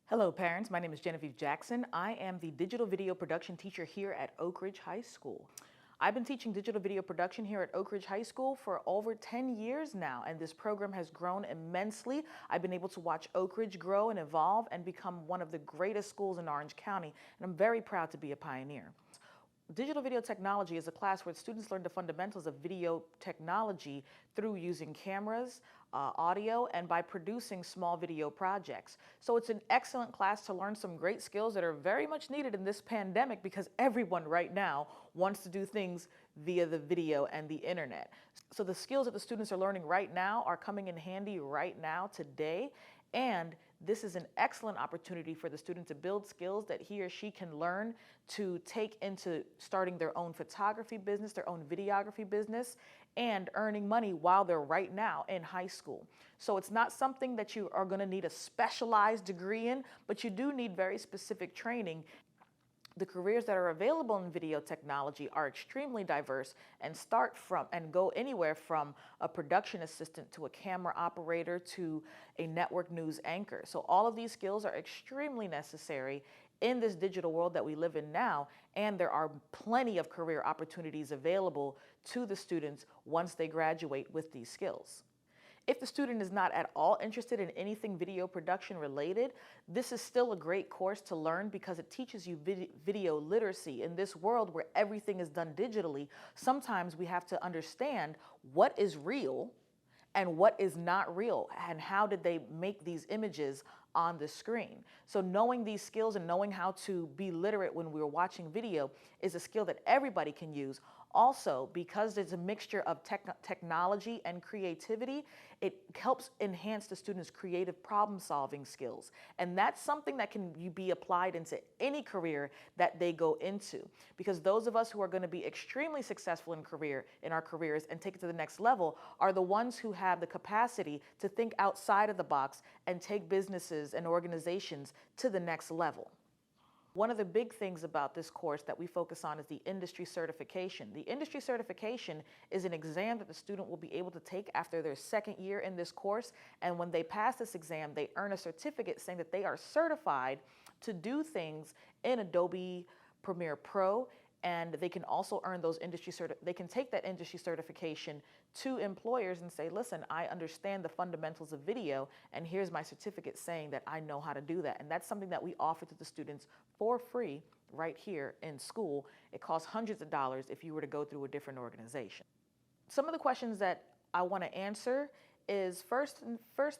Hello parents, my name is Genevieve Jackson. I am the digital video production teacher here at Oak Ridge High School. I've been teaching digital video production here at Oak Ridge High School for over 10 years now, and this program has grown immensely. I've been able to watch Oak Ridge grow and evolve and become one of the greatest schools in Orange County, and I'm very proud to be a pioneer. Digital video technology is a class where students learn the fundamentals of video technology through using cameras, audio, and by producing small video projects. So it's an excellent class to learn some great skills that are very much needed in this pandemic because everyone right now wants to do things via the video and the internet. So the skills that the students are learning right now are coming in handy right now, today, and this is an excellent opportunity for the student to build skills that he or she can learn to take into starting their own photography business, their own videography business, and earning money while they're right now in high school. So it's not something that you are going to need a specialized degree in, but you do need very specific training. The careers that are available in video technology are extremely diverse and start from and go anywhere from a production assistant to a camera operator to a network news anchor. So all of these skills are extremely necessary in this digital world that we live in now, and there are plenty of career opportunities available to the students once they graduate with these skills. If the student is not at all interested in anything video production related, this is still a great course to learn because it teaches you video literacy. In this world where everything is done digitally, sometimes we have to understand what is real and what is not real, and how did they make these images on the screen. So knowing these skills and knowing how to be literate when we're watching video is a skill that everybody can use. Also, because there's a mixture of technology and creativity, it helps enhance the students' creative problem-solving skills. And that's something that can be applied into any career that they go into. Because those of us who are going to be extremely successful in our careers and take it to the next level are the ones who have the capacity to think outside of the box and take businesses and organizations to the next level. One of the big things about this course that we focus on is the industry certification. The industry certification is an exam that the student will be able to take after their second year in this course, and when they pass this exam, they earn a certificate saying that they are certified to do things in Adobe Premiere Pro, and they can also earn those they can take that industry certification to employers and say, listen, I understand the fundamentals of video, and here's my certificate saying that I know how to do that. And that's something that we offer to the students for free right here in school. It costs hundreds of dollars if you were to go through a different organization. Some of the questions that I want to answer is first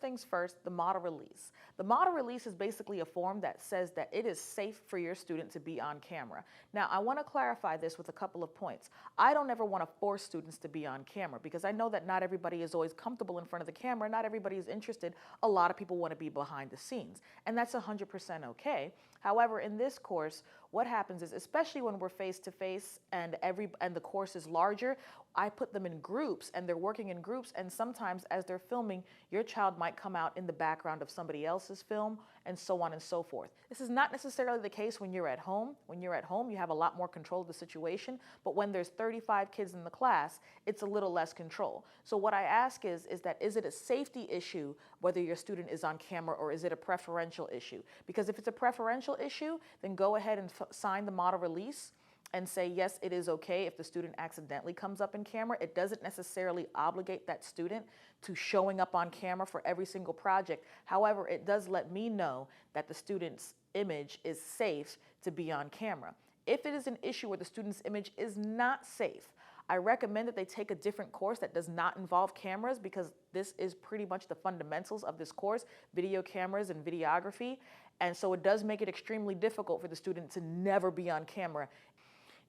things first, the model release. The model release is basically a form that says that it is safe for your student to be on camera. Now, I want to clarify this with a couple of points. I don't ever want to force students to be on camera because I know that not everybody is always comfortable in front of the camera. Not everybody is interested. A lot of people want to be behind the scenes, and that's 100% okay. However, in this course, what happens is, especially when we're face-to-face and the course is larger, I put them in groups and they're working in groups, and sometimes as they're filming, your child might come out in the background of somebody else's film, and so on and so forth. This is not necessarily the case when you're at home. When you're at home, you have a lot more control of the situation, but when there's 35 kids in the class, it's a little less control. So what I ask is it a safety issue whether your student is on camera, or is it a preferential issue? Because if it's a preferential issue, then go ahead and sign the model release and say, yes, it is okay if the student accidentally comes up in camera. It doesn't necessarily obligate that student to showing up on camera for every single project. However, it does let me know that the student's image is safe to be on camera. If it is an issue where the student's image is not safe, I recommend that they take a different course that does not involve cameras, because this is pretty much the fundamentals of this course, video cameras and videography. And so it does make it extremely difficult for the student to never be on camera.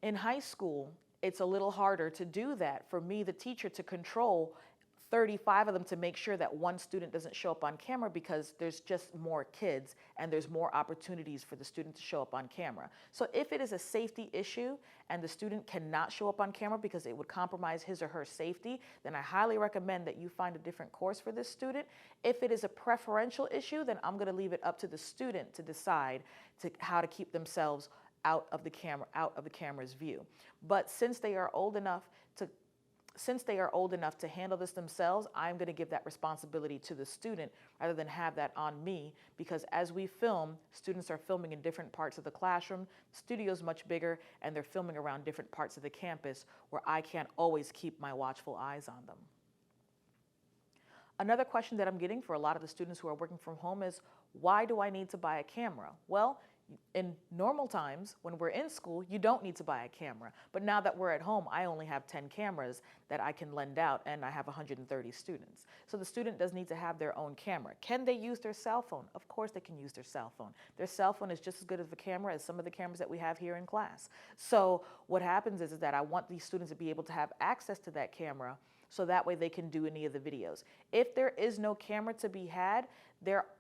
In high school, it's a little harder to do that for me, the teacher, to control 35 of them to make sure that one student doesn't show up on camera, because there's just more kids and there's more opportunities for the student to show up on camera. So if it is a safety issue and the student cannot show up on camera because it would compromise his or her safety, then I highly recommend that you find a different course for this student. If it is a preferential issue, then I'm going to leave it up to the student to decide how to keep themselves out of the camera's view. But since they are old enough to since they are old enough to handle this themselves, I'm going to give that responsibility to the student rather than have that on me, because as we film, students are filming in different parts of the classroom. The studio's much bigger, and they're filming around different parts of the campus where I can't always keep my watchful eyes on them. Another question that I'm getting for a lot of the students who are working from home is, why do I need to buy a camera? Well, in normal times, when we're in school, you don't need to buy a camera. But now that we're at home, I only have 10 cameras that I can lend out, and I have 130 students. So the student does need to have their own camera. Can they use their cell phone? Of course they can use their cell phone. Their cell phone is just as good of a camera as some of the cameras that we have here in class. So what happens is that I want these students to be able to have access to that camera, so that way they can do any of the videos. If there is no camera to be had,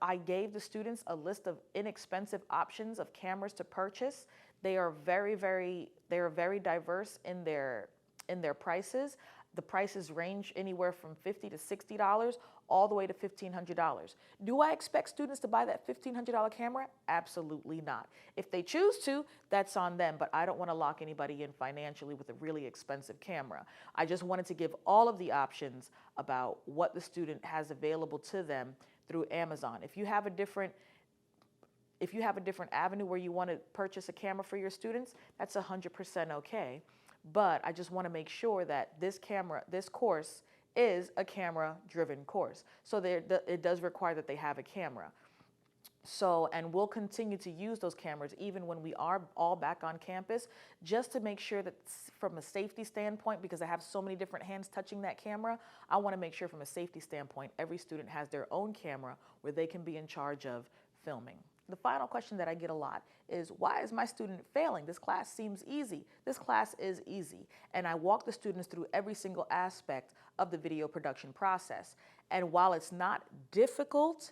I gave the students a list of inexpensive options of cameras to purchase. They are very diverse in their prices. The prices range anywhere from $50 to $60 all the way to $1,500. Do I expect students to buy that $1,500 camera? Absolutely not. If they choose to, that's on them, but I don't want to lock anybody in financially with a really expensive camera. I just wanted to give all of the options about what the student has available to them through Amazon. If you have a different avenue where you want to purchase a camera for your students, that's 100% okay. But I just want to make sure that this course is a camera-driven course. So it does require that they have a camera. So, and we'll continue to use those cameras even when we are all back on campus, just to make sure that from a safety standpoint, because I have so many different hands touching that camera, I want to make sure from a safety standpoint, every student has their own camera where they can be in charge of filming. The final question that I get a lot is, why is my student failing? This class seems easy. This class is easy. And I walk the students through every single aspect of the video production process. And while it's not difficult,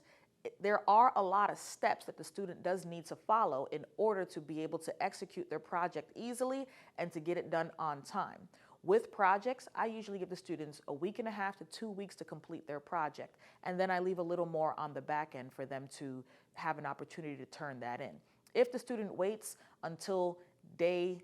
there are a lot of steps that the student does need to follow in order to be able to execute their project easily and to get it done on time. With projects, I usually give the students a week and a half to 2 weeks to complete their project. And then I leave a little more on the back end for them to have an opportunity to turn that in. If the student waits until day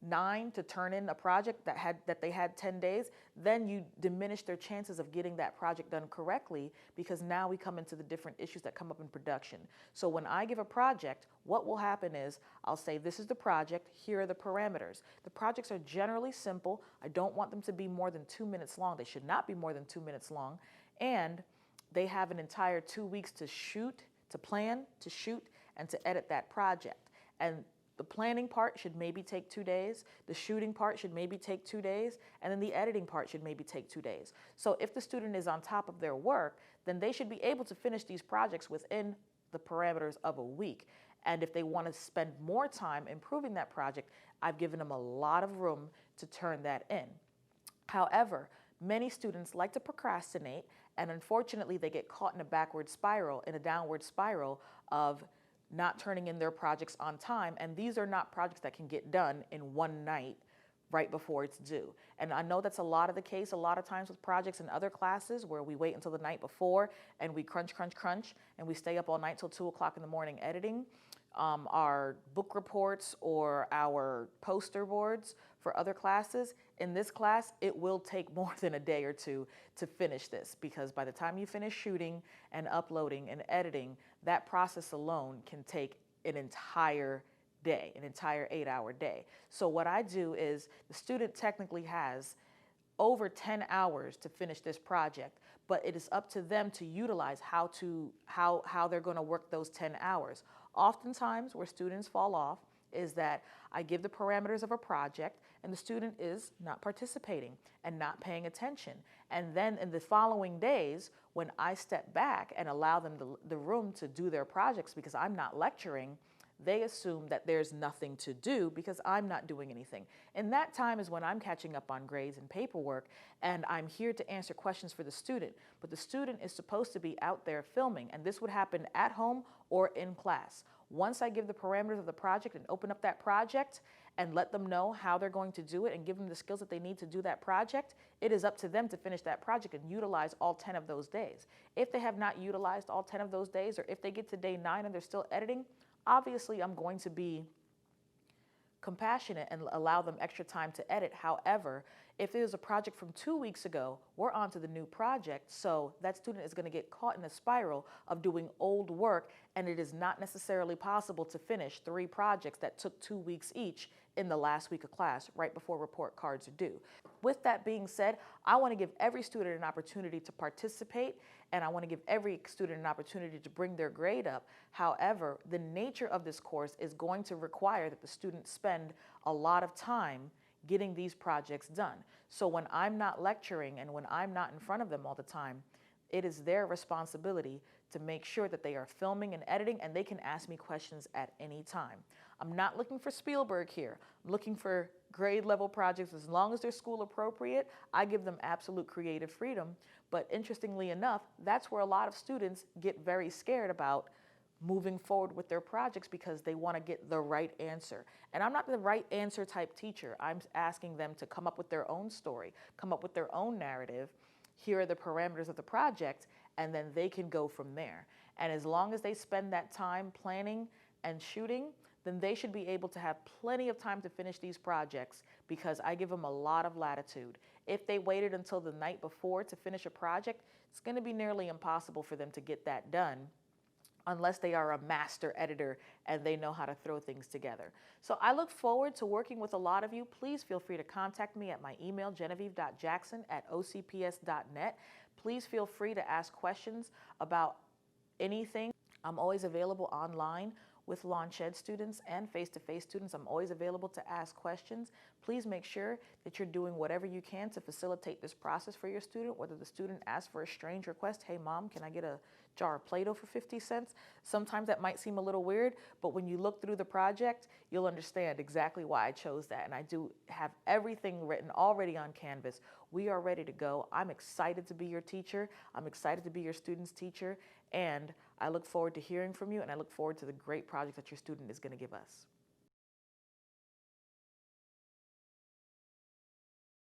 9 to turn in a project that they had 10 days, then you diminish their chances of getting that project done correctly, because now we come into the different issues that come up in production. So when I give a project, what will happen is I'll say, this is the project, here are the parameters. The projects are generally simple. I don't want them to be more than 2 minutes long. They should not be more than 2 minutes long. And they have an entire 2 weeks to shoot, to plan, to shoot, and to edit that project. And the planning part should maybe take 2 days, the shooting part should maybe take 2 days, and then the editing part should maybe take 2 days. So if the student is on top of their work, then they should be able to finish these projects within the parameters of a week. And if they want to spend more time improving that project, I've given them a lot of room to turn that in. However, many students like to procrastinate, and unfortunately they get caught in a downward spiral of not turning in their projects on time, and these are not projects that can get done in one night right before it's due. And I know that's a lot of the case a lot of times with projects in other classes, where we wait until the night before and we crunch, and we stay up all night till 2 o'clock in the morning editing our book reports or our poster boards for other classes. In this class, it will take more than a day or two to finish this, because by the time you finish shooting and uploading and editing, that process alone can take an entire day, an entire 8-hour day. So what I do is, the student technically has over 10 hours to finish this project, but it is up to them to utilize how they're going to work those 10 hours. Oftentimes, where students fall off is that I give the parameters of a project and the student is not participating and not paying attention. And then in the following days, when I step back and allow them the room to do their projects because I'm not lecturing, they assume that there's nothing to do because I'm not doing anything. And that time is when I'm catching up on grades and paperwork, and I'm here to answer questions for the student. But the student is supposed to be out there filming, and this would happen at home or in class. Once I give the parameters of the project and open up that project and let them know how they're going to do it and give them the skills that they need to do that project, it is up to them to finish that project and utilize all 10 of those days. If they have not utilized all 10 of those days, or if they get to day 9 and they're still editing, obviously I'm going to be compassionate and allow them extra time to edit. However, If it was a project from 2 weeks ago, we're on to the new project, so that student is going to get caught in a spiral of doing old work, and it is not necessarily possible to finish 3 projects that took 2 weeks each in the last week of class, right before report cards are due. With that being said, I want to give every student an opportunity to participate, and I want to give every student an opportunity to bring their grade up. However, the nature of this course is going to require that the students spend a lot of time getting these projects done. So when I'm not lecturing and when I'm not in front of them all the time, it is their responsibility to make sure that they are filming and editing, and they can ask me questions at any time. I'm not looking for Spielberg here. I'm looking for grade level projects. As long as they're school appropriate, I give them absolute creative freedom. But interestingly enough, that's where a lot of students get very scared about moving forward with their projects, because they want to get the right answer. And I'm not the right answer type teacher. I'm asking them to come up with their own story, come up with their own narrative. Here are the parameters of the project, and then they can go from there. And as long as they spend that time planning and shooting, then they should be able to have plenty of time to finish these projects, because I give them a lot of latitude. If they waited until the night before to finish a project, it's going to be nearly impossible for them to get that done, unless they are a master editor and they know how to throw things together. So I look forward to working with a lot of you. Please feel free to contact me at my email, genevieve.jackson@ocps.net. Please feel free to ask questions about anything. I'm always available online with Launch Ed students and face-to-face students. I'm always available to ask questions. Please make sure that you're doing whatever you can to facilitate this process for your student, whether the student asks for a strange request, hey mom, can I get a jar of Play-Doh for 50 cents? Sometimes that might seem a little weird, but when you look through the project, you'll understand exactly why I chose that. And I do have everything written already on Canvas. We are ready to go. I'm excited to be your teacher. I'm excited to be your student's teacher. And I look forward to hearing from you, and I look forward to the great project that your student is going to give us.